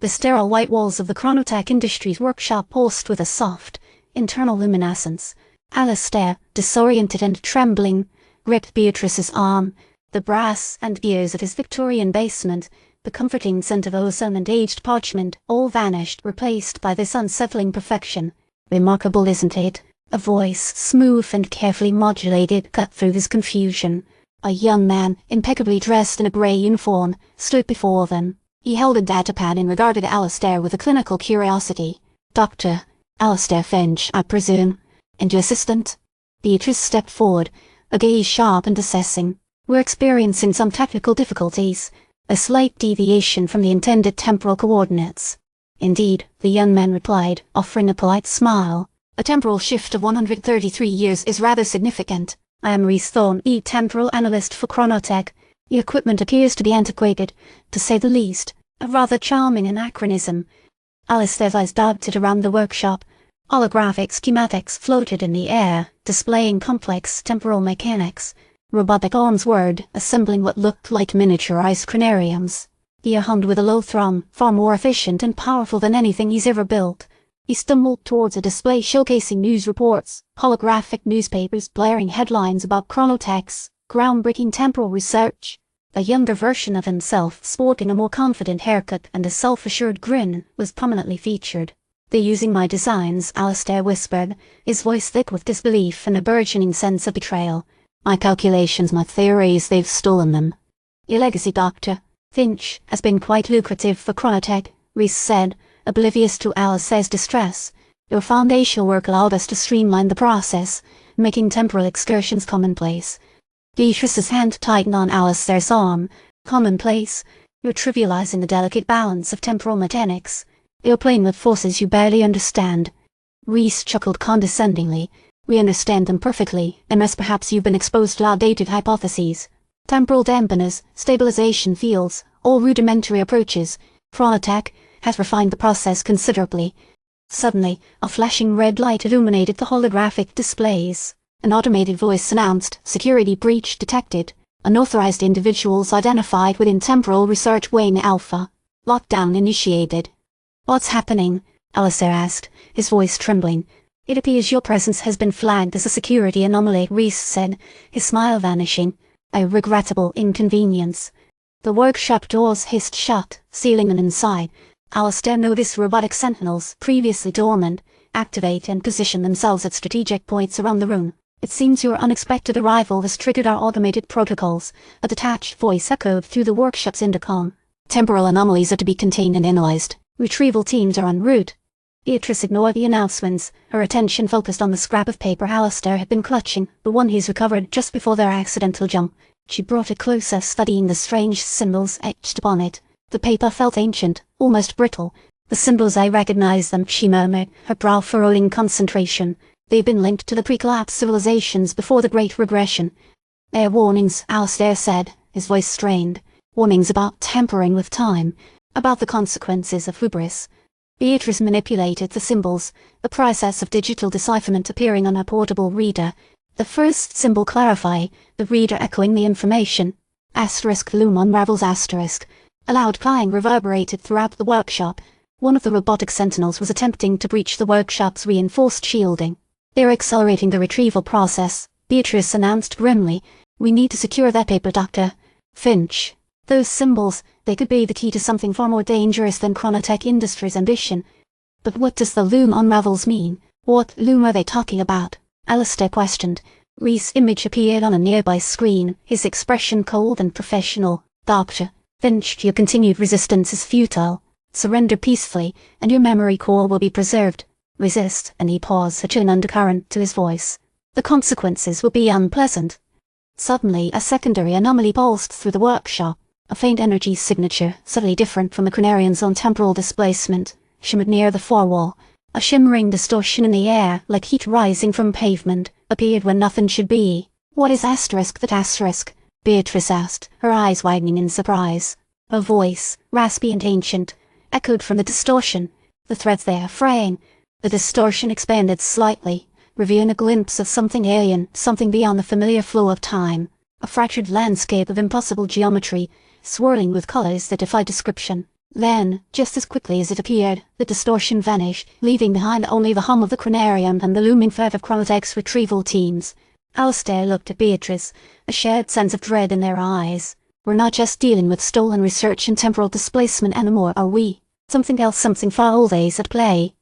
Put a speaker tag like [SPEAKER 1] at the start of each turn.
[SPEAKER 1] The sterile white walls of the Chronotech Industries workshop pulsed with a soft, internal luminescence. Alistair, disoriented and trembling, gripped Beatrice's arm. The brass and gears of his Victorian basement, the comforting scent of ozone and aged parchment, all vanished, replaced by this unsettling perfection. "Remarkable, isn't it?" A voice, smooth and carefully modulated, cut through his confusion. A young man, impeccably dressed in a grey uniform, stood before them. He held a datapad and regarded Alistair with a clinical curiosity. "Dr. Alistair Finch, I presume. And your assistant?" Beatrice stepped forward, a gaze sharp and assessing. "We're experiencing some technical difficulties. A slight deviation from the intended temporal coordinates." "Indeed," the young man replied, offering a polite smile. "A temporal shift of 133 years is rather significant. I am Rhys Thorne, temporal analyst for Chronotech. Your equipment appears to be antiquated, to say the least. A rather charming anachronism." Alistair's eyes darted around the workshop. Holographic schematics floated in the air, displaying complex temporal mechanics. Robotic arms whirred, assembling what looked like miniaturized cranariums. He hummed with a low thrum, far more efficient and powerful than anything he's ever built. He stumbled towards a display showcasing news reports, holographic newspapers blaring headlines about Chronotech's groundbreaking temporal research. A younger version of himself, sporting a more confident haircut and a self-assured grin, was prominently featured. "They're using my designs," Alistair whispered, his voice thick with disbelief and a burgeoning sense of betrayal. "My calculations, my theories, they've stolen them." "Your legacy, Dr. Finch, has been quite lucrative for Chronotech," Rhys said, oblivious to Alistair's distress. "Your foundational work allowed us to streamline the process, making temporal excursions commonplace." Beatrice's hand tightened on Alistair's arm. "Commonplace? You're trivializing the delicate balance of temporal mechanics. You're playing with forces you barely understand." Rhys chuckled condescendingly. "We understand them perfectly, unless perhaps you've been exposed to outdated hypotheses. Temporal dampeners, stabilization fields, all rudimentary approaches. Chronotech has refined the process considerably." Suddenly, a flashing red light illuminated the holographic displays. An automated voice announced, "Security breach detected. Unauthorized individuals identified within Temporal Research Wing Alpha. Lockdown initiated." "What's happening?" Alistair asked, his voice trembling. "It appears your presence has been flagged as a security anomaly," Rhys said, his smile vanishing. "A regrettable inconvenience." The workshop doors hissed shut, sealing them inside. Alistair noticed robotic sentinels, previously dormant, activate and position themselves at strategic points around the room. "It seems your unexpected arrival has triggered our automated protocols," a detached voice echoed through the workshop's intercom. "Temporal anomalies are to be contained and analyzed. Retrieval teams are en route." Beatrice ignored the announcements, her attention focused on the scrap of paper Alistair had been clutching, the one he's recovered just before their accidental jump. She brought it closer, studying the strange symbols etched upon it. The paper felt ancient, almost brittle. "The symbols, I recognize them," she murmured, her brow furrowing concentration. "They've been linked to the pre-collapse civilizations before the Great Regression." "They're warnings," Alistair said, his voice strained. "Warnings about tampering with time, about the consequences of hubris." Beatrice manipulated the symbols, the process of digital decipherment appearing on her portable reader. The first symbol clarify, the reader echoing the information. Asterisk Loom unravels asterisk. A loud clang reverberated throughout the workshop. One of the robotic sentinels was attempting to breach the workshop's reinforced shielding. "They're accelerating the retrieval process," Beatrice announced grimly. "We need to secure that paper, Dr. Finch. Those symbols, they could be the key to something far more dangerous than Chronotech Industries' ambition." "But what does the Loom unravels mean? What Loom are they talking about?" Alistair questioned. Rhys' image appeared on a nearby screen, his expression cold and professional. "Dr. Finch, your continued resistance is futile. Surrender peacefully, and your memory core will be preserved. Resist," and he paused, a chill undercurrent to his voice. "The consequences will be unpleasant." Suddenly, a secondary anomaly pulsed through the workshop. A faint energy signature, subtly different from the Cranarian's own temporal displacement, shimmered near the far wall. A shimmering distortion in the air, like heat rising from pavement, appeared where nothing should be. "What is asterisk that asterisk?" Beatrice asked, her eyes widening in surprise. Her voice, raspy and ancient, echoed from the distortion. The threads there fraying. The distortion expanded slightly, revealing a glimpse of something alien, something beyond the familiar flow of time. A fractured landscape of impossible geometry, swirling with colors that defied description. Then, just as quickly as it appeared, the distortion vanished, leaving behind only the hum of the Chronarium and the looming threat of Chronotech's retrieval teams. Alistair looked at Beatrice, a shared sense of dread in their eyes. "We're not just dealing with stolen research and temporal displacement anymore, are we? Something else, something far old is at play."